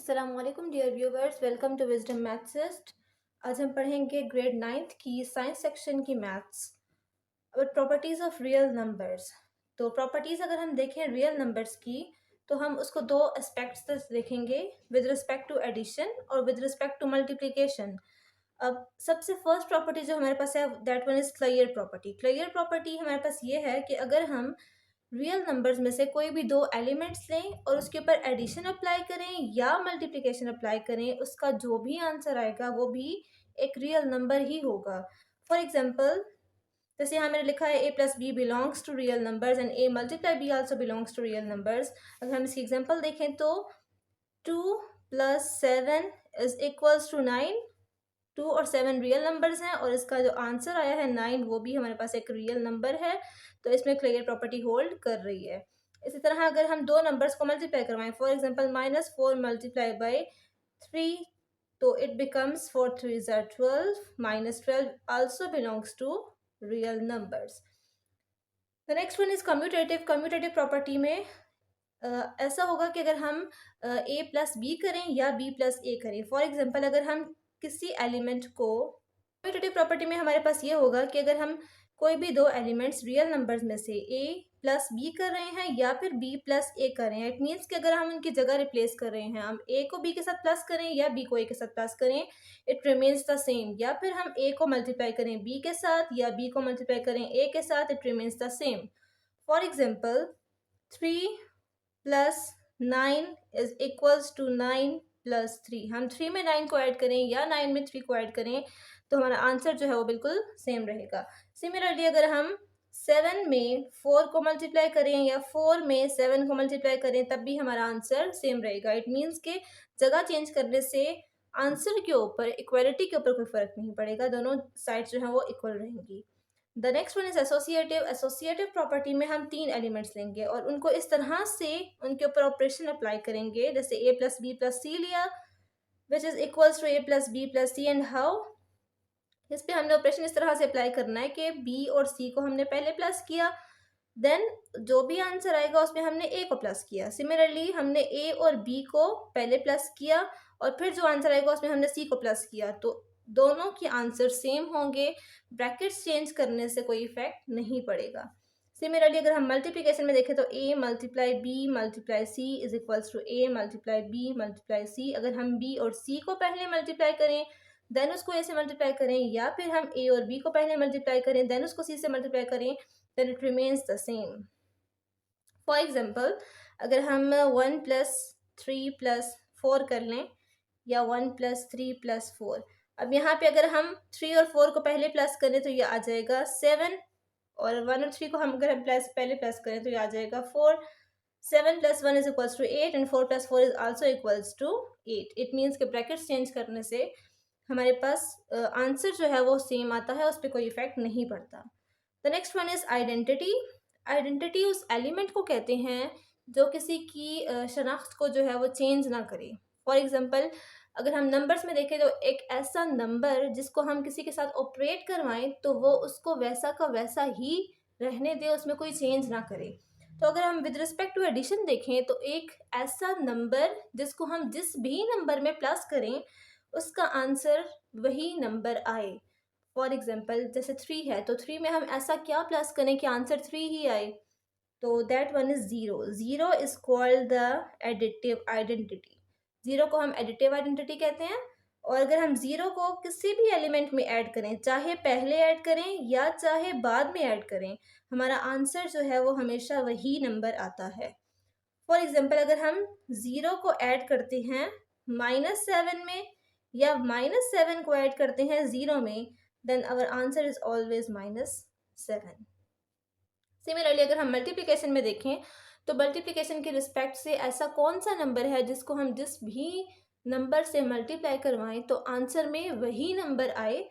अस्सलाम वालेकुम dear viewers, welcome to wisdom mathsist. आज हम पढ़ेंगे ग्रेड 9th की साइंस सेक्शन की मैथ्स और प्रॉपर्टीज़ ऑफ रियल नंबर्स। तो प्रॉपर्टीज़ अगर हम देखें रियल नंबर्स की तो हम उसको दो एस्पेक्ट्स से देखेंगे, विद रिस्पेक्ट टू एडिशन और विद रिस्पेक्ट टू मल्टीप्लिकेशन। अब सबसे फर्स्ट प्रॉपर्टी जो हमारे पास है that one is clear property. Clear property हमारे पास ये है कि अगर हम रियल नंबर्स में से कोई भी दो एलिमेंट्स लें और उसके ऊपर एडिशन अप्लाई करें या मल्टीप्लिकेशन अप्लाई करें, उसका जो भी आंसर आएगा वो भी एक रियल नंबर ही होगा। फॉर एग्जाम्पल, जैसे यहाँ मैंने लिखा है A plus B belongs to real numbers and A multiply B also belongs to real numbers. अगर हम इसकी एग्जाम्पल देखें तो 2 + 7 इज इक्वल्स टू 9। 2 और 7 रियल नंबर्स हैं और इसका जो आंसर आया है 9 वो भी हमारे पास एक रियल नंबर है, तो इसमें क्लियर प्रॉपर्टी होल्ड कर रही है। इसी तरह अगर हम दो नंबर्स को मल्टीप्लाई करवाएं, फॉर एग्जांपल -4 मल्टीप्लाई बाय 3, तो it becomes 4 3s are 12, -12 also belongs to real numbers. The next one is commutative. Commutative property में ऐसा होगा कि अगर हम ए प्लस बी करें या बी प्लस ए करें, फॉर एग्जांपल अगर हम किसी एलिमेंट को, कम्यूटेटिव प्रॉपर्टी में हमारे पास ये होगा कि अगर हम कोई भी दो एलिमेंट्स रियल नंबर्स में से ए प्लस बी कर रहे हैं या फिर बी प्लस ए कर रहे हैं, इट मीन्स कि अगर हम उनकी जगह रिप्लेस कर रहे हैं, हम ए को बी के साथ प्लस करें या बी को ए के साथ प्लस करें, इट रिमेन्स द सेम। या फिर हम ए को मल्टीप्लाई करें बी के साथ या बी को मल्टीप्लाई करें ए के साथ, it remains the same. For example, 3 + 9 is equals to 9 + 3। हम 3 में 9 को ऐड करें या 9 में 3 को ऐड करें तो हमारा आंसर जो है वो बिल्कुल सेम रहेगा। सिमिलरली अगर हम 7 में 4 को मल्टीप्लाई करें या 4 में 7 को मल्टीप्लाई करें तब भी हमारा आंसर सेम रहेगा। इट मीन्स के जगह चेंज करने से आंसर के ऊपर, इक्वालिटी के ऊपर कोई फर्क नहीं पड़ेगा, दोनों साइड्स जो हैं वो इक्वल रहेंगी। The next one is associative. Associative property में हम 3 एलिमेंट्स लेंगे और उनको इस तरह से उनके ऊपर ऑपरेशन अप्लाई करेंगे, जैसे a plus b plus c लिया which is equals to a plus b plus c, and how, इस पे हमने ऑपरेशन इस तरह से अप्लाई करना है कि बी और सी को हमने पहले प्लस किया, देन जो भी आंसर आएगा उसमें हमने ए को प्लस किया। सिमिलरली हमने ए और बी को पहले प्लस किया और फिर जो आंसर आएगा उसमें हमने सी को प्लस किया, तो दोनों के आंसर सेम होंगे। ब्रैकेट्स चेंज करने से कोई इफेक्ट नहीं पड़ेगा। सिमिलरली अगर हम मल्टीप्लिकेशन में देखें तो A multiply B multiply C is equals to A multiply B multiply C. अगर हम बी और सी को पहले मल्टीप्लाई करें देन उसको ए से मल्टीप्लाई करें, या फिर हम ए और बी को पहले मल्टीप्लाई करें देन उसको सी से मल्टीप्लाई करें, then it remains the same. For example, अगर हम 1 + 3 + 4 कर लें या 1 + 3 + 4, अब यहाँ पे अगर हम 3 और 4 को पहले प्लस करें तो ये आ जाएगा 7, और 1 और 3 को हम अगर हम पहले प्लस करें तो ये आ जाएगा 4। 7 + 1 is equals to 8 and 4 + 4 is also equals to 8। It means के ब्रैकेट्स चेंज करने से हमारे पास आंसर जो है वो सेम आता है, उस पर कोई इफेक्ट नहीं पड़ता। The next one is identity. Identity उस एलिमेंट को कहते हैं जो किसी की शनाख्त को जो है वो चेंज ना करे। फॉर एग्जांपल, अगर हम नंबर्स में देखें तो एक ऐसा नंबर जिसको हम किसी के साथ ऑपरेट करवाएं तो वो उसको वैसा का वैसा ही रहने दे, उसमें कोई चेंज ना करे। तो अगर हम विद रिस्पेक्ट टू एडिशन देखें तो एक ऐसा नंबर जिसको हम जिस भी नंबर में प्लस करें उसका आंसर वही नंबर आए। फॉर एग्जाम्पल, जैसे 3 है तो 3 में हम ऐसा क्या प्लस करें कि आंसर 3 ही आए, तो that one is 0। 0 is called the additive identity. 0 को हम एडिटिव आइडेंटिटी कहते हैं। और अगर हम 0 को किसी भी एलिमेंट में ऐड करें, चाहे पहले ऐड करें या चाहे बाद में ऐड करें, हमारा आंसर जो है वो हमेशा वही नंबर आता है। फॉर एग्जाम्पल, अगर हम 0 को ऐड करते हैं -7 में या -7 को ऐड करते हैं 0 में, then our answer is always -7. Similarly अगर हम मल्टीप्लिकेशन में देखें तो मल्टीप्लिकेशन के रिस्पेक्ट से ऐसा कौन सा नंबर है जिसको हम जिस भी नंबर से मल्टीप्लाई करवाएं तो आंसर में वही नंबर आए,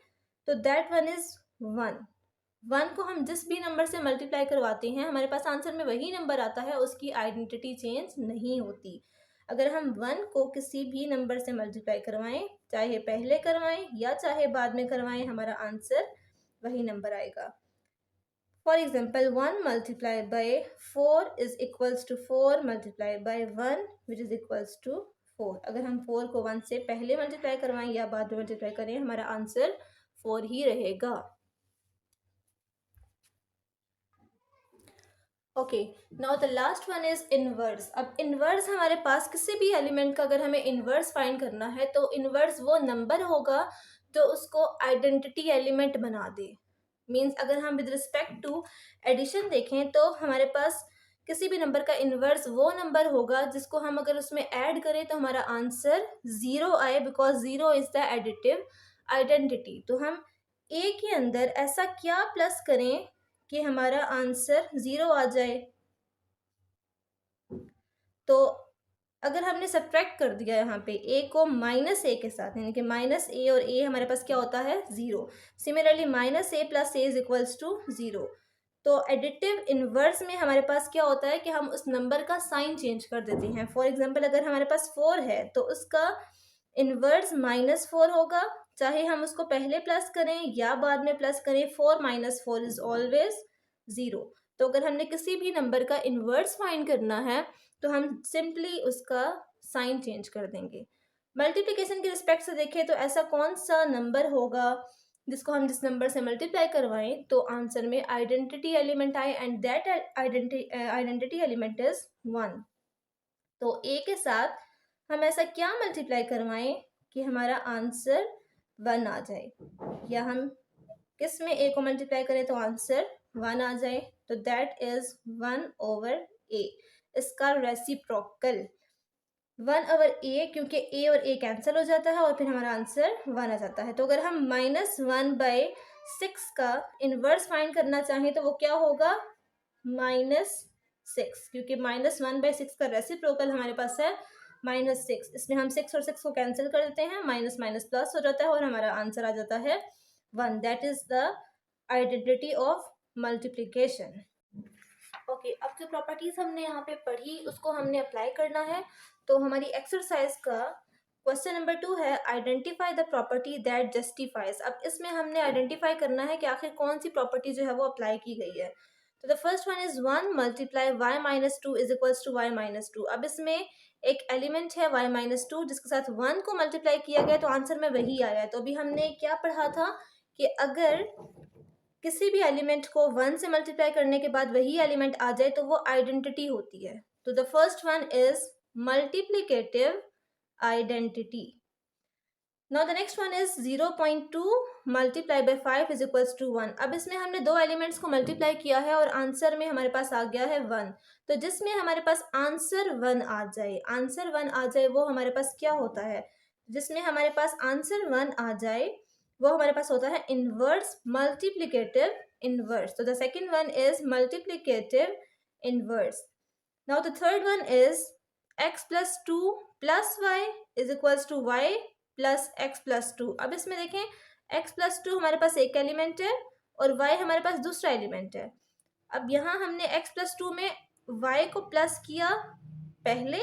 तो दैट वन इज 1। 1 को हम जिस भी नंबर से मल्टीप्लाई करवाते हैं हमारे पास आंसर में वही नंबर आता है, उसकी आइडेंटिटी चेंज नहीं होती। अगर हम 1 को किसी भी नंबर से मल्टीप्लाई करवाएं, चाहे पहले करवाएं या चाहे बाद में करवाएं, हमारा आंसर वही नंबर आएगा। For example, 1 × 4 is equals to 4 × 1 which is equals to 4। अगर हम 4 को 1 से पहले मल्टीप्लाई करवाएं या बाद में मल्टीप्लाई करें, हमारा आंसर 4 ही रहेगा। Okay, now the last one is inverse. अब इनवर्स हमारे पास किसी भी एलिमेंट का अगर हमें इनवर्स फाइंड करना है तो इनवर्स वो नंबर होगा जो उसको आइडेंटिटी एलिमेंट बना दे। मीन्स अगर हम विद रिस्पेक्ट टू एडिशन देखें तो हमारे पास किसी भी नंबर का इनवर्स वो नंबर होगा जिसको हम अगर उसमें ऐड करें तो हमारा आंसर 0 आए, because 0 is the additive identity. तो हम ए के अंदर ऐसा क्या प्लस करें कि हमारा आंसर 0 आ जाए। तो अगर हमने सब्ट्रैक्ट कर दिया यहाँ पे ए को माइनस ए के साथ, यानी कि माइनस ए और ए हमारे पास क्या होता है 0। Similarly minus a plus a is equals to 0। तो एडिटिव इनवर्स में हमारे पास क्या होता है कि हम उस नंबर का साइन चेंज कर देते हैं। फॉर एग्जाम्पल अगर हमारे पास 4 है तो उसका इनवर्स -4 होगा, चाहे हम उसको पहले प्लस करें या बाद में प्लस करें, 4 - 4 इज ऑलवेज 0। तो अगर हमने किसी भी नंबर का इनवर्स फाइंड करना है तो हम सिंपली उसका साइन चेंज कर देंगे। मल्टीप्लिकेशन के रिस्पेक्ट से देखें तो ऐसा कौन सा नंबर होगा जिसको हम जिस नंबर से मल्टीप्लाई करवाएं तो आंसर में आइडेंटिटी एलिमेंट आए, and that identity element is 1। तो ए के साथ हम ऐसा क्या मल्टीप्लाई करवाएं कि हमारा आंसर 1 आ जाए, या हम किस में ए को मल्टीप्लाई करें तो आंसर 1 आ जाए। तो दैट इज 1/a, इसका रेसिप्रोकल 1/a, क्योंकि ए और ए कैंसिल हो जाता है और फिर हमारा आंसर 1 आ जाता है। तो अगर हम -1/6 का इनवर्स फाइंड करना चाहें तो वो क्या होगा -6, क्योंकि -1/6 का रेसिप्रोकल हमारे पास है -6। इसमें हम 6 और 6 को कैंसिल कर देते हैं, माइनस माइनस प्लस हो जाता है और हमारा आंसर आ जाता है 1। That is the identity of multiplication. Okay, अब जो प्रॉपर्टीज हमने यहाँ पे पढ़ी उसको हमने अप्लाई करना है। तो हमारी एक्सरसाइज का क्वेश्चन नंबर 2 है identify the property that justifies. अब इसमें हमने आइडेंटिफाई करना है कि आखिर कौन सी प्रॉपर्टी जो है वो अप्लाई की गई है। तो the first one is 1 × y-2 is equals to y-2। अब इसमें एक एलिमेंट है y-2 जिसके साथ 1 को मल्टीप्लाई किया गया तो आंसर में वही आया है। तो अभी हमने क्या पढ़ा था कि अगर किसी भी एलिमेंट को 1 से मल्टीप्लाई करने के बाद वही एलिमेंट आ जाए तो वो आइडेंटिटी होती है। तो the first one is multiplicative identity. Now the next one is 0.2 × 5 is equals to 1। अब इसमें हमने दो एलिमेंट्स को मल्टीप्लाई किया है और आंसर में हमारे पास आ गया है 1। तो जिसमें हमारे पास आंसर 1 आ जाए, आंसर 1 आ जाए वो हमारे पास क्या होता है, जिसमें हमारे पास आंसर 1 आ जाए वो हमारे पास होता है इनवर्स मल्टीप्लिकेटिव इनवर्स। तो the second one is multiplicative inverse. Now the third one is x + 2 + y is equals to y + x + 2। अब इसमें देखें x + 2 हमारे पास एक एलिमेंट है और y हमारे पास दूसरा एलिमेंट है। अब यहाँ हमने x + 2 में y को प्लस किया पहले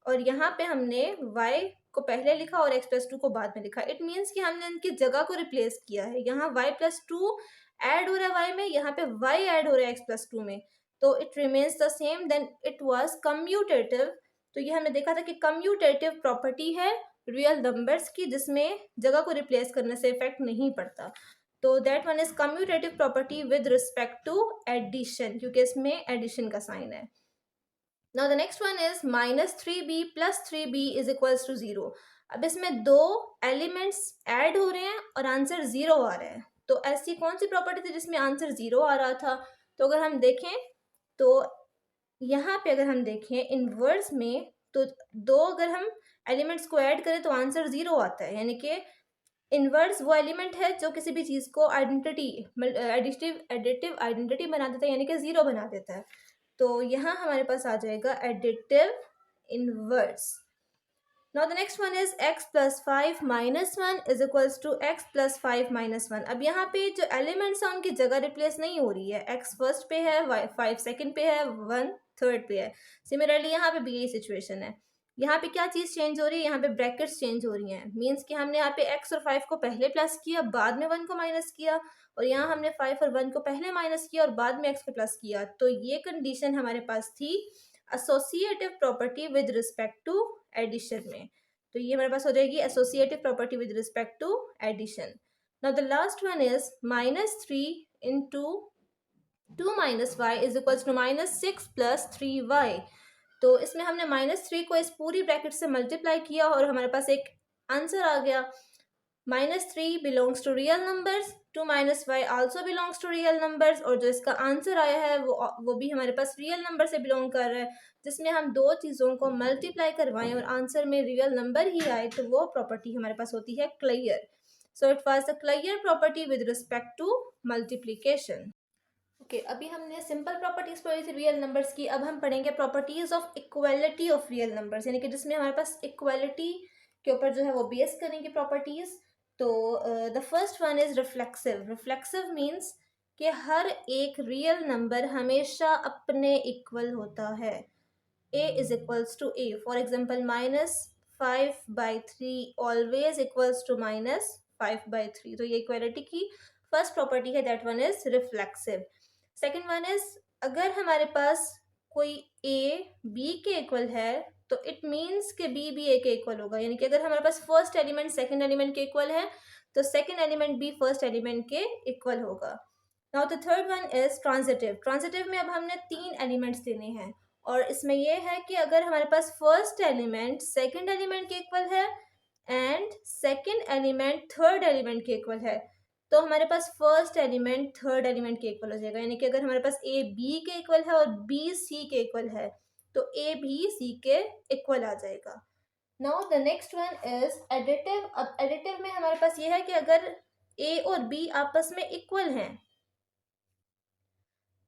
और यहाँ पे हमने y को पहले लिखा और x + 2 को बाद में लिखा। इट मीन्स कि हमने इनकी जगह को रिप्लेस किया है। यहाँ y + 2 ऐड हो रहा है y में, यहाँ पे y ऐड हो रहा है x + 2 में, तो it remains the same, then it was commutative. तो ये हमने देखा था कि कम्यूटेटिव प्रॉपर्टी है रियल नंबर्स की जिसमें जगह को रिप्लेस करने से इफेक्ट नहीं पड़ता। तो that one is commutative property with respect to addition, क्योंकि इसमें एडिशन का साइन है। Now the next one is -3b + 3b is equals to 0। अब इसमें दो एलिमेंट्स ऐड हो रहे हैं और आंसर 0 आ रहा है। तो ऐसी कौन सी प्रॉपर्टी थी जिसमें आंसर 0 आ रहा था? तो अगर हम देखें तो यहाँ पे अगर हम देखें इनवर्स में तो दो अगर हम एलिमेंट्स को ऐड करें तो आंसर 0 आता है, यानी कि इनवर्स वो एलिमेंट है जो किसी भी चीज़ को एडिटिव आइडेंटिटी बना देता है, यानी कि 0 बना देता है। तो यहाँ हमारे पास आ जाएगा additive inverse. Now the next one is x + 5 - 1 is equals to x + 5 - 1। अब यहाँ पे जो एलिमेंट्स हैं उनकी जगह रिप्लेस नहीं हो रही है। x फर्स्ट पे है, 5 सेकंड पे है, 1 थर्ड पे है। सिमिलरली यहाँ पे भी यही सिचुएशन है। यहाँ पे क्या चीज़ चेंज हो रही है, यहाँ पे ब्रैकेट्स चेंज हो रही हैं। मीन्स कि हमने यहाँ पे x और 5 को पहले प्लस किया, बाद में 1 को माइनस किया, और यहाँ हमने 5 और 1 को पहले माइनस किया और बाद में x को प्लस किया। तो ये कंडीशन हमारे पास थी associative property with respect to addition में। तो ये हमारे पास हो जाएगी associative property with respect to addition. Now the last one is -3 into 2 minus y is equals to -6 plus 3y। तो इसमें हमने -3 को इस पूरी ब्रैकेट से मल्टीप्लाई किया और हमारे पास एक आंसर आ गया। -3 belongs to real numbers, 2 minus y also belongs to real numbers, और जो इसका आंसर आया है वो भी हमारे पास रियल नंबर से बिलोंग कर रहा है। जिसमें हम दो चीज़ों को मल्टीप्लाई करवाएं और आंसर में रियल नंबर ही आए तो वो प्रॉपर्टी हमारे पास होती है clear. So it was the clear property with respect to multiplication. Okay, अभी हमने सिंपल प्रॉपर्टीज पढ़ी थी रियल नंबर्स की। अब हम पढ़ेंगे properties of equality of real numbers, यानी कि जिसमें हमारे पास इक्वालिटी के ऊपर जो है वो बेस करेंगे प्रॉपर्टीज। तो the first one is reflexive. Reflexive means कि हर एक रियल नंबर हमेशा अपने इक्वल होता है। a is equals to a. For example, -5/3 always equals to -5/3. तो ये इक्वालिटी की फर्स्ट प्रॉपर्टी है, that one is reflexive. Second one is अगर हमारे पास कोई a b के इक्वल है तो इट मीन्स कि b भी a के इक्वल होगा, यानी कि अगर हमारे पास फर्स्ट एलिमेंट सेकेंड एलिमेंट के इक्वल है तो सेकेंड एलिमेंट भी फर्स्ट एलिमेंट के इक्वल होगा। Now the third one is transitive. Transitive में अब हमने 3 एलिमेंट्स देने हैं और इसमें यह है कि अगर हमारे पास फर्स्ट एलिमेंट सेकेंड एलिमेंट के इक्वल है and second element third element के इक्वल है तो हमारे पास फर्स्ट एलिमेंट थर्ड एलिमेंट के इक्वल हो जाएगा। यानी कि अगर हमारे पास a b के इक्वल है और b c के इक्वल है तो a भी c के इक्वल आ जाएगा। Now the next one is additive. अब एडिटिव में हमारे पास ये है कि अगर a और b आपस में इक्वल हैं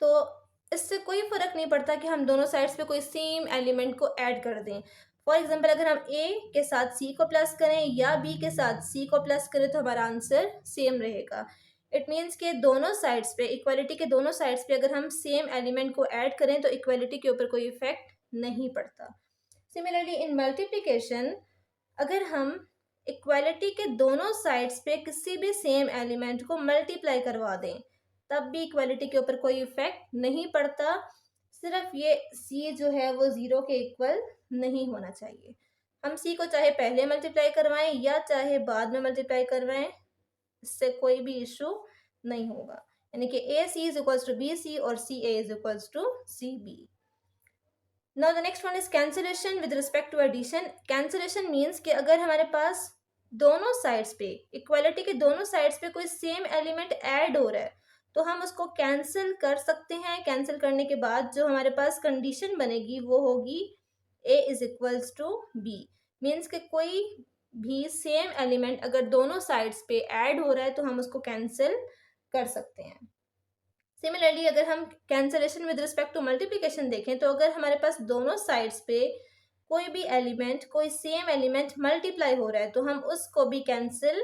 तो इससे कोई फर्क नहीं पड़ता कि हम दोनों साइड्स पे कोई सेम एलिमेंट को ऐड कर दें। फॉर एग्जांपल, अगर हम a के साथ c को प्लस करें या b के साथ c को प्लस करें तो हमारा आंसर सेम रहेगा। इट मीन्स कि दोनों साइड्स पे, इक्वालिटी के दोनों साइड्स पे अगर हम सेम एलिमेंट को ऐड करें तो इक्वालिटी के ऊपर कोई इफेक्ट नहीं पड़ता। सिमिलरली इन मल्टीप्लिकेशन, अगर हम इक्वालिटी के दोनों साइड्स पे किसी भी सेम एलिमेंट को मल्टीप्लाई करवा दें तब भी इक्वालिटी के ऊपर कोई इफेक्ट नहीं पड़ता। सिर्फ ये c जो है वो 0 के इक्वल नहीं होना चाहिए। हम c को चाहे पहले मल्टीप्लाई करवाएं या चाहे बाद में मल्टीप्लाई करवाएं, इससे कोई भी इशू नहीं होगा। यानी कि ac is equals to bc और ca is equals to cb। Now the next one is cancellation with respect to addition. Cancellation means कि अगर हमारे पास दोनों साइड्स पे, इक्वालिटी के दोनों साइड्स पे कोई सेम एलिमेंट ऐड हो रहा है तो हम उसको कैंसिल कर सकते हैं। कैंसिल करने के बाद जो हमारे पास कंडीशन बनेगी वो होगी a is equals to b। Means कि कोई भी सेम एलिमेंट अगर दोनों साइड्स पे ऐड हो रहा है तो हम उसको कैंसिल कर सकते हैं। सिमिलरली अगर हम cancellation with respect to multiplication देखें तो अगर हमारे पास दोनों साइड्स पे कोई भी एलिमेंट, कोई सेम एलिमेंट मल्टीप्लाई हो रहा है तो हम उसको भी कैंसिल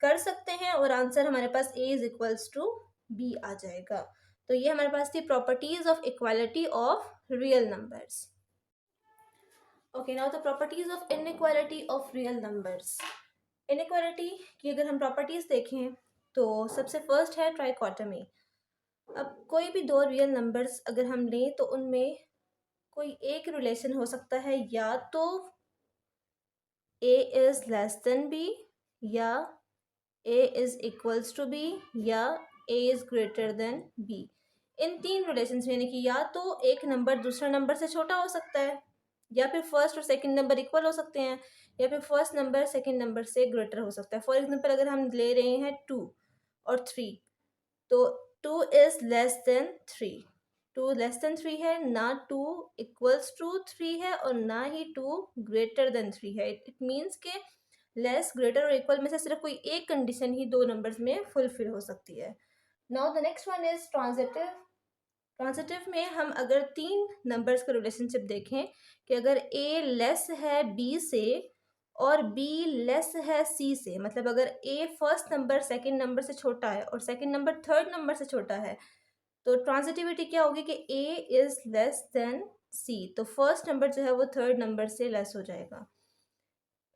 कर सकते हैं और आंसर हमारे पास a is equals to b आ जाएगा। तो ये हमारे पास थी properties of equality of real numbers. Okay, now the properties of inequality of real numbers. Inequality की अगर हम प्रॉपर्टीज देखें तो सबसे फर्स्ट है ट्राइकोटमी। अब कोई भी दो रियल नंबर्स अगर हम लें तो उनमें कोई एक रिलेशन हो सकता है, या तो a is less than b, या a is equals to b, या a is greater than b। इन तीन रिलेशंस में, यानी कि या तो एक नंबर दूसरा नंबर से छोटा हो सकता है, या फिर फर्स्ट और सेकंड नंबर इक्वल हो सकते हैं, या फिर फर्स्ट नंबर सेकंड नंबर से ग्रेटर हो सकता है। फॉर एग्जांपल, अगर हम ले रहे हैं 2 और 3 तो 2 is less than 3। 2 less than 3 है, ना 2 इक्वल्स टू 3 है और ना ही 2 ग्रेटर देन 3 है। इट मीन्स के लेस, ग्रेटर और इक्वल में से सिर्फ कोई एक कंडीशन ही दो नंबर्स में फुलफिल हो सकती है। Now the next one is transitive. Transitive में हम अगर तीन नंबर्स का रिलेशनशिप देखें कि अगर a लेस है b से और b लेस है c से, मतलब अगर a first number second number से छोटा है और सेकंड नंबर थर्ड नंबर से छोटा है तो ट्रांजिटिविटी क्या होगी कि a is less then c, तो फर्स्ट नंबर जो है वो थर्ड नंबर से लेस हो जाएगा।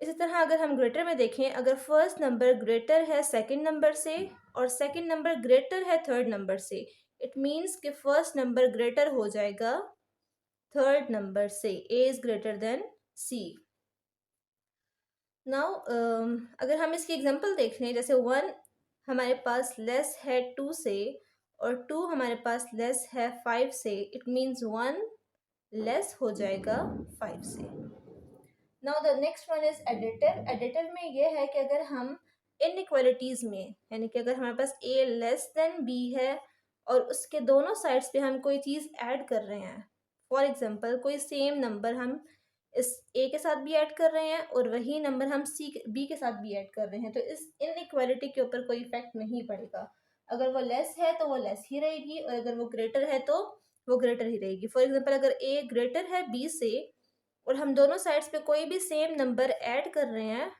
इसी तरह अगर हम ग्रेटर में देखें, अगर फर्स्ट नंबर ग्रेटर है सेकंड नंबर से और सेकंड नंबर ग्रेटर है थर्ड नंबर से, इट मीन्स कि फर्स्ट नंबर ग्रेटर हो जाएगा थर्ड नंबर से, a is greater than c. Now अगर हम इसकी एग्जांपल देख लें, जैसे 1 हमारे पास लेस है 2 से और 2 हमारे पास लेस है 5 से, इट मीन्स 1 लेस हो जाएगा 5 से। Now the next one is additive. Additive में ये है कि अगर हम इनइक्वालिटीज़ में, यानी कि अगर हमारे पास ए लेस देन बी है और उसके दोनों साइड्स पे हम कोई चीज़ ऐड कर रहे हैं, फॉर एग्जांपल कोई सेम नंबर हम इस ए के साथ भी ऐड कर रहे हैं और वही नंबर हम बी के साथ भी ऐड कर रहे हैं, तो इस इनइक्वालिटी के ऊपर कोई इफेक्ट नहीं पड़ेगा। अगर वो लेस है तो वो लेस ही रहेगी और अगर वो ग्रेटर है तो वो ग्रेटर ही रहेगी। फॉर एग्जांपल अगर ए ग्रेटर है बी से और हम दोनों साइड्स पे कोई भी सेम नंबर ऐड कर रहे हैं,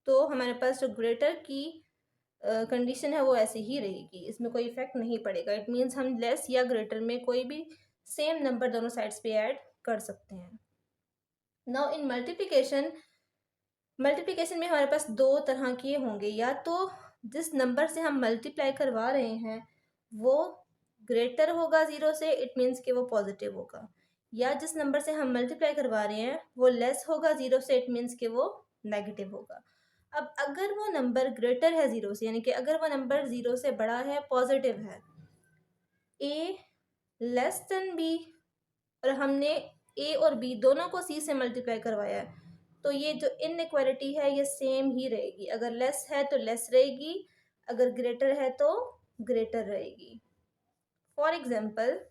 तो हमारे पास जो ग्रेटर की कंडीशन है वो ऐसे ही रहेगी, इसमें कोई इफेक्ट नहीं पड़ेगा। इट मीन्स हम लेस या ग्रेटर में कोई भी सेम नंबर दोनों साइड्स पे ऐड कर सकते हैं। नाउ इन मल्टीप्लिकेशन में हमारे पास दो तरह के होंगे, या तो जिस नंबर से हम मल्टीप्लाई करवा रहे हैं वो ग्रेटर होगा 0 से, इट मीन्स कि वो पॉजिटिव होगा, या जिस नंबर से हम मल्टीप्लाई करवा रहे हैं वो लेस होगा 0 से, इट मीन्स कि वो नेगेटिव होगा। अब अगर वो नंबर ग्रेटर है 0 से, यानी कि अगर वो नंबर 0 से बड़ा है, पॉजिटिव है, ए लेस देन बी, और हमने ए और बी दोनों को सी से मल्टीप्लाई करवाया है, तो ये जो इनइक्वालिटी है ये सेम ही रहेगी। अगर लेस है तो लेस रहेगी, अगर ग्रेटर है तो ग्रेटर रहेगी। फॉर एग्जांपल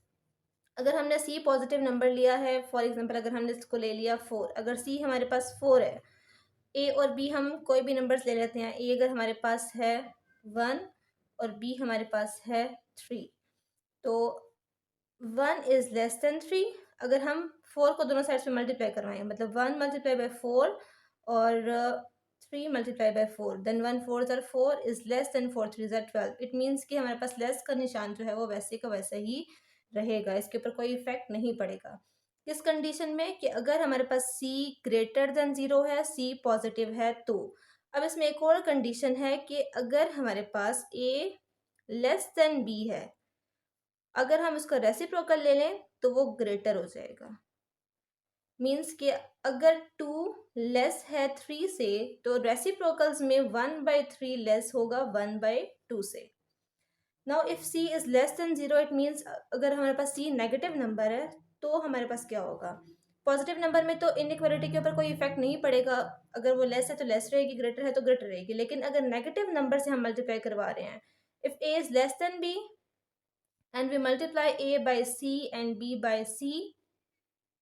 अगर हमने सी पॉजिटिव नंबर लिया है, फॉर एग्जांपल अगर हमने इसको ले लिया 4, अगर सी हमारे पास 4 है, ए और बी हम कोई भी नंबर्स ले लेते हैं, ए अगर हमारे पास है 1 और बी हमारे पास है 3, तो 1 इज़ लेस देन 3। अगर हम 4 को दोनों साइड्स पे मल्टीप्लाई करवाएं, मतलब 1 मल्टीप्लाई बाई 4 और 3 multiply by 4, then 1 4 are 4 is less than 4 3 are 12। It means कि हमारे पास लेस का निशान जो है वो वैसे का वैसा ही रहेगा, इसके ऊपर कोई इफेक्ट नहीं पड़ेगा। किस कंडीशन में, कि अगर हमारे पास सी ग्रेटर देन 0 है, सी पॉजिटिव है तो। अब इसमें एक और कंडीशन है कि अगर हमारे पास ए लेस देन बी है, अगर हम उसका रेसिप्रोकल ले लें तो वो ग्रेटर हो जाएगा। मीन्स कि अगर 2 लेस है 3 से तो रेसिप्रोकल्स में 1/3 लेस होगा 1/2 से। Now if c is less than 0, it means अगर हमारे पास सी नेगेटिव नंबर है तो हमारे पास क्या होगा, पॉजिटिव नंबर में तो इनइक्वालिटी के ऊपर कोई इफेक्ट नहीं पड़ेगा, अगर वो लेस है तो लेस रहेगी, ग्रेटर है तो ग्रेटर रहेगी। लेकिन अगर नेगेटिव नंबर से हम मल्टीप्लाई करवा रहे हैं, if A is less than B and we multiply a by c and b by c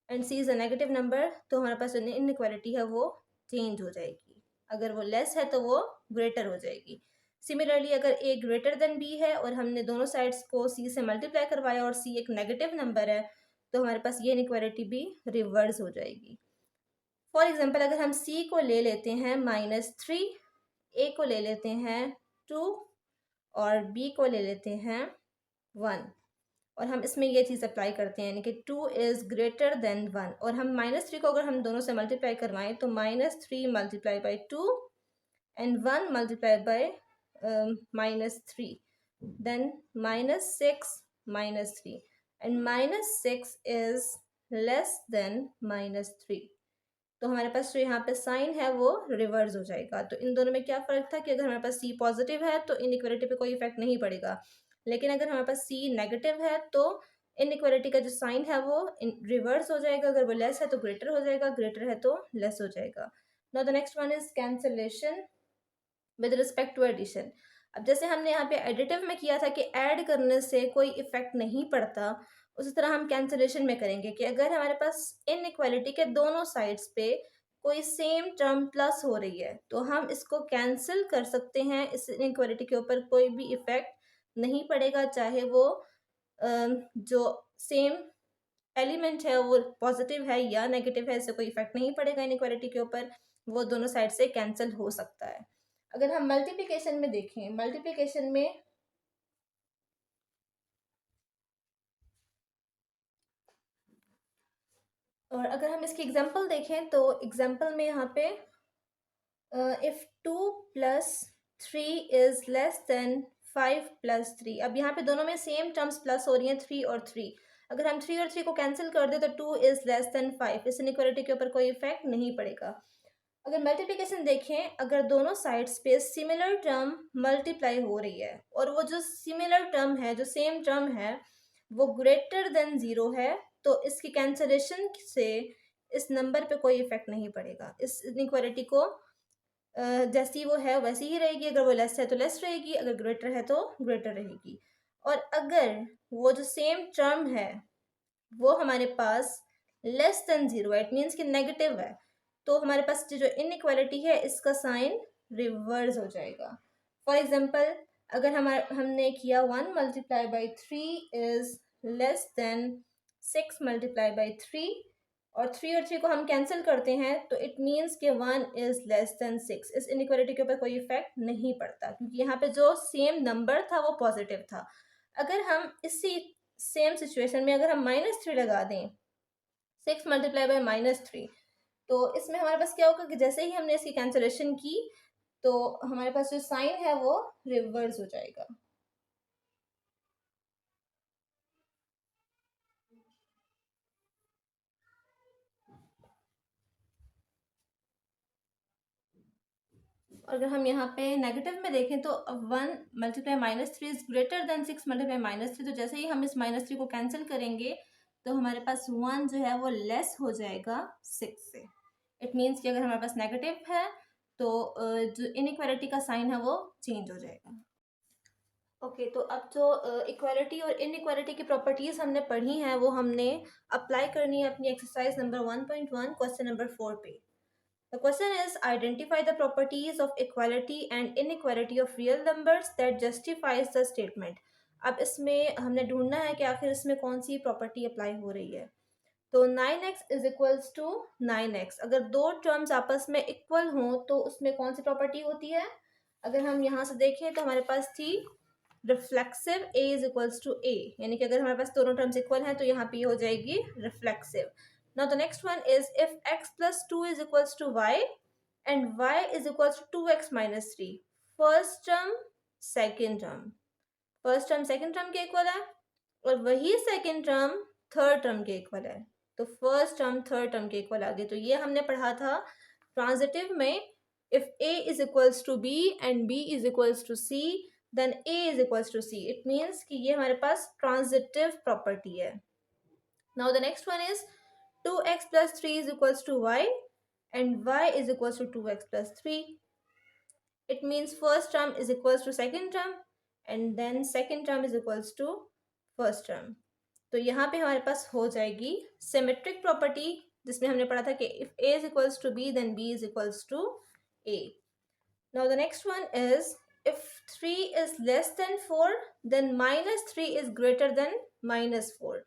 and c is a negative number, तो हमारे पास जो इनइक्वालिटी है वो चेंज हो जाएगी। अगर वो लेस है तो वो ग्रेटर हो जाएगी। सिमिलरली अगर a ग्रेटर देन b है और हमने दोनों साइड्स को c से मल्टीप्लाई करवाया और c एक नेगेटिव नंबर है, तो हमारे पास ये इनइक्वालिटी भी रिवर्स हो जाएगी। फॉर एग्जाम्पल अगर हम c को ले लेते हैं -3, a को ले लेते हैं 2 और b को ले लेते हैं 1, और हम इसमें ये चीज़ अप्लाई करते हैं, यानी कि 2 इज़ ग्रेटर देन 1, और हम -3 को अगर हम दोनों से मल्टीप्लाई करवाएं तो -3 multiply by 2 and 1 multiply by -3, then -6 -3 and -6 is less than -3, तो हमारे पास जो यहाँ पे साइन है वो रिवर्स हो जाएगा। तो इन दोनों में क्या फ़र्क था कि अगर हमारे पास सी पॉजिटिव है तो इनइक्वालिटी पे कोई इफेक्ट नहीं पड़ेगा, लेकिन अगर हमारे पास सी नेगेटिव है तो इनइक्वालिटी का जो साइन है वो रिवर्स हो जाएगा। अगर वो लेस है तो ग्रेटर हो जाएगा, ग्रेटर है तो लेस हो जाएगा। Now the next one is cancellation with respect to addition. अब जैसे हमने यहाँ पे एडिटिव में किया था कि ऐड करने से कोई इफेक्ट नहीं पड़ता, उसी तरह हम कैंसलेशन में करेंगे कि अगर हमारे पास इनइक्वालिटी के दोनों साइड्स पे कोई सेम टर्म प्लस हो रही है तो हम इसको कैंसिल कर सकते हैं, इस इनइक्वालिटी के ऊपर कोई भी इफेक्ट नहीं पड़ेगा, चाहे वो जो सेम एलिमेंट है वो पॉजिटिव है या नेगेटिव है, इससे कोई इफेक्ट नहीं पड़ेगा इनइक्वालिटी के ऊपर, वो दोनों साइड से कैंसिल हो सकता है। अगर हम मल्टीप्लिकेशन में देखें, मल्टीप्लिकेशन में और अगर हम इसकी एग्जांपल देखें तो एग्जांपल में यहाँ पे इफ 2 + 3 इज लेस देन 5 + 3, अब यहाँ पे दोनों में सेम टर्म्स प्लस हो रही हैं 3 और 3। अगर हम 3 और 3 को कैंसिल कर दे तो 2 इज लेस देन 5, इस इनइक्वालिटी के ऊपर कोई इफेक्ट नहीं पड़ेगा। अगर मल्टीप्लिकेशन देखें, अगर दोनों साइड्स पे सिमिलर टर्म मल्टीप्लाई हो रही है और वो जो सिमिलर टर्म है, जो सेम टर्म है, वो ग्रेटर देन 0 है, तो इसकी कैंसलेशन से इस नंबर पे कोई इफेक्ट नहीं पड़ेगा। इस इनइक्वालिटी को जैसी वो है वैसी ही रहेगी। अगर वो लेस है तो लेस रहेगी, अगर ग्रेटर है तो ग्रेटर रहेगी। और अगर वो जो सेम टर्म है वो हमारे पास लेस देन 0 है, इट मीन्स कि नेगेटिव है, तो हमारे पास जो इनइक्वालिटी है इसका साइन रिवर्स हो जाएगा। फॉर एग्जाम्पल, अगर हमने किया 1 multiply by 3 is less then 6 multiply by 3, और 3 और 3 को हम कैंसिल करते हैं तो इट मीन्स कि 1 इज लेस देन 6। इस इनइक्वालिटी के ऊपर कोई इफेक्ट नहीं पड़ता क्योंकि यहाँ पे जो सेम नंबर था वो पॉजिटिव था। अगर हम इसी सेम सिचुएशन में अगर हम -3 लगा दें, 6 मल्टीप्लाई बाई -3, तो इसमें हमारे पास क्या होगा कि जैसे ही हमने इसकी कैंसिलेशन की तो हमारे पास जो साइन है वो रिवर्स हो जाएगा। और अगर हम यहाँ पे नेगेटिव में देखें तो 1 multiply -3 is greater then 6 multiply -3, तो जैसे ही हम इस -3 को कैंसिल करेंगे तो हमारे पास 1 जो है वो लेस हो जाएगा 6 से। इट मीन्स कि अगर हमारे पास नेगेटिव है तो जो इनइक्वालिटी का साइन है वो चेंज हो जाएगा। ओके, तो अब जो इक्वालिटी और इनइक्वालिटी की प्रॉपर्टीज हमने पढ़ी हैं वो हमने अप्लाई करनी है अपनी एक्सरसाइज नंबर 1.1 क्वेश्चन नंबर 4 पे। The question is identify the properties of equality and inequality of real numbers that justifies the statement। अब इसमें हमने ढूंढना है कि आखिर इसमें कौन सी प्रॉपर्टी अप्लाई हो रही है। तो 9x is equals to 9x, अगर दो टर्म्स आपस में इक्वल हों तो उसमें कौन सी प्रॉपर्टी होती है। अगर हम यहाँ से देखें तो हमारे पास थी reflexive a is equals to a, यानी कि अगर हमारे पास दोनों टर्म्स इक्वल हैं तो यहाँ पे हो जाएगी reflexive. Now the next one is if x plus 2 is equals to y and y is equals to 2x minus 3, first term second term, first term second term के इक्वल है और वही second term third term के equal है, तो first term third term के equal आ गए। तो ये हमने पढ़ा था ट्रांजिटिव में, if a is equals to b and b is equals to c then a is equals to c, it means कि ये हमारे पास ट्रांजिटिव प्रॉपर्टी है। Now the next one is 2x plus 3 is equals to y and y is equals to 2x plus 3. It means first term is equals to second term and then second term is equals to first term. तो यहाँ पे हमारे पास हो जाएगी symmetric property, जिसमें हमने पढ़ा था कि if a is equals to b then b is equals to a. Now the next one is if 3 is less than 4 then -3 is greater than -4.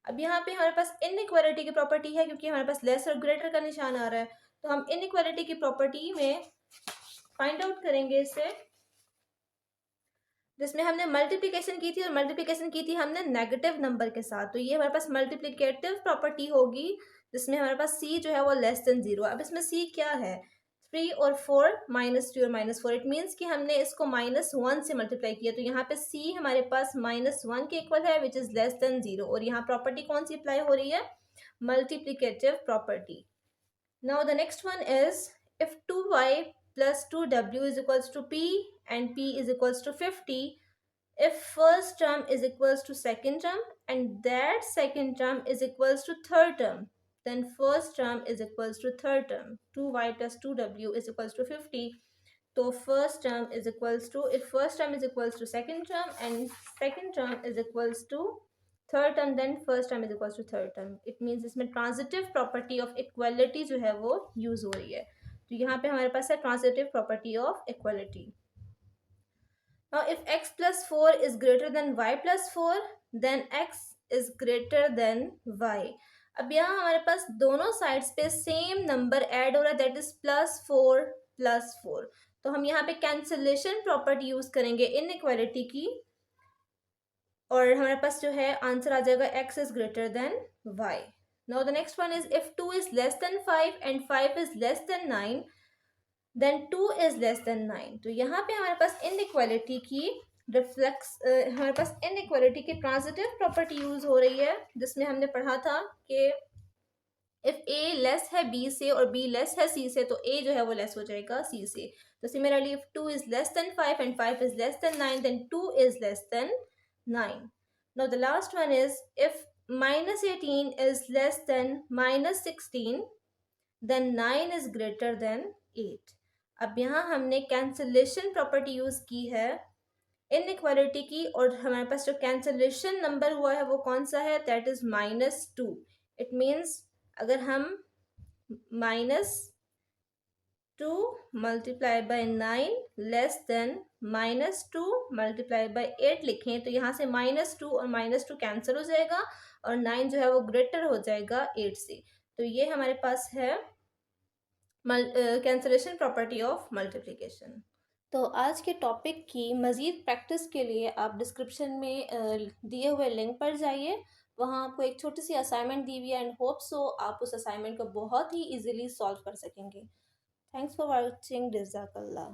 अब यहाँ पे हमारे पास इनइक्वालिटी की प्रॉपर्टी है क्योंकि हमारे पास लेस और ग्रेटर का निशान आ रहा है, तो हम इनइक्वालिटी की प्रॉपर्टी में फाइंड आउट करेंगे इसे, जिसमें हमने मल्टीप्लिकेशन की थी और मल्टीप्लिकेशन की थी हमने नेगेटिव नंबर के साथ, तो ये हमारे पास मल्टीप्लिकेटिव प्रॉपर्टी होगी जिसमें हमारे पास c जो है वो लेस देन 0। अब इसमें c क्या है, 3 और 4 -3 और -4, इट मीन्स कि हमने इसको -1 से मल्टीप्लाई किया, तो यहाँ पे c हमारे पास -1 के इक्वल है विच इज लेस देन 0, और यहाँ प्रॉपर्टी कौन सी अप्लाई हो रही है, multiplicative property. Now the next one is if 2y plus 2w is equals to p and p is equals to 50, if first term is equals to second term and that second term is equals to third term, then first term is equals to third term, 2y plus 2w is equals to 50, so first term is equals to, if first term is equals to second term and second term is equals to third term then first term is equals to third term, it means इसमें transitive property of equality जो है वो use हो रही है, तो यहाँ पे हमारे पास है transitive property of equality। Now if x plus 4 is greater than y plus 4 then x is greater than y। अब यहाँ हमारे पास दोनों साइड्स पे सेम नंबर ऐड हो रहा है, दैट इज +4 +4, तो हम यहाँ पे कैंसिलेशन प्रॉपर्टी यूज करेंगे इनइक्वालिटी की, और हमारे पास जो है आंसर आ जाएगा x is greater than y। Now the next one is if 2 is less than 5 and 5 is less than 9 then 2 is less than 9, तो यहाँ पे हमारे पास इनइक्वालिटी की रिफ्लेक्स हमारे पास इनइक्वालिटी की ट्रांजिटिव प्रॉपर्टी यूज हो रही है, जिसमें हमने पढ़ा था कि इफ ए लेस है बी से और बी लेस है सी से, तो ए जो है वो लेस हो जाएगा सी से. तो similarly if 2 is less than 5 and 5 is less than 9, then 2 is less than 9. Now the last one is if minus 18 is less than minus 16, then 9 is greater than 8. अब यहाँ हमने कैंसलेशन प्रॉपर्टी यूज की है inequality की, और हमारे पास जो cancellation number हुआ है वो कौन सा है, दैट इज -2. इट मीन्स अगर हम -2 multiply by 9 less than -2 multiply by 8 लिखें, तो यहाँ से -2 और -2 कैंसिल हो जाएगा और 9 जो है वो ग्रेटर हो जाएगा 8 से. तो ये हमारे पास है कैंसलेशन प्रॉपर्टी ऑफ मल्टीप्लिकेशन. तो आज के टॉपिक की मज़ीद प्रैक्टिस के लिए आप डिस्क्रिप्शन में दिए हुए लिंक पर जाइए. वहाँ आपको एक छोटी सी असाइनमेंट दी हुई है एंड होप सो आप उस असाइनमेंट को बहुत ही इजीली सॉल्व कर सकेंगे. Thanks for watching. जज़ाकल्लाह.